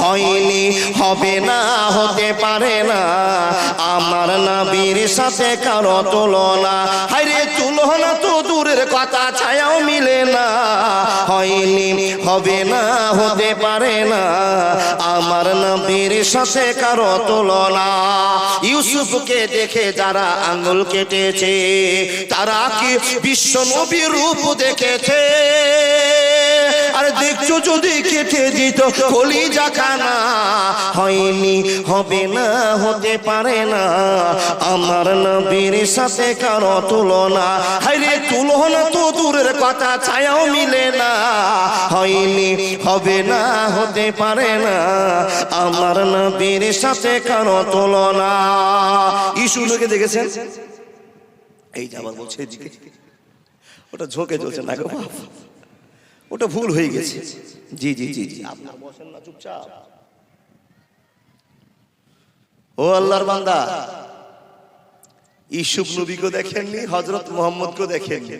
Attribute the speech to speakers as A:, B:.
A: হয়নি, হবে না, হতে পারে না আমার নবীর সাথে কারো তুলনা। হায়রে তুলনা তো দূরের কথা, ছায়াও মিলে না। হয়নি, হবে না, হতে পারে না আমার নবীর সাথে কারো তুলনা। ইউসুফকে দেখে যারা আঙ্গুল কেটেছে তারা কি বিশ্ব নবীর রূপ দেখেছে? আরে দেখছো যদি কেটে দিত কলিজা খানা। হয়নি, হবে না, হতে পারে না আমার নবীর সাথে কারো তুলনা। হায়রে তুলনা তো দূরের কথা, ছায়াও মিলে না। হয়নি, হবে না, হতে পারে না আমার নবীর সাথে কারো তুলনা। ইসুফকে দেখেছেন? এই যে আবার বলছে এদিকে, ওটা ঝোঁকে চলছে না গো বাপ, ওটা ভুল হয়ে গেছে। জি জি জি জি, আপনারা বসেন না চুপচাপ। ও আল্লাহর বান্দা, ইউসুফ নবীকে দেখেননি, হযরত মুহাম্মদকে দেখেননি।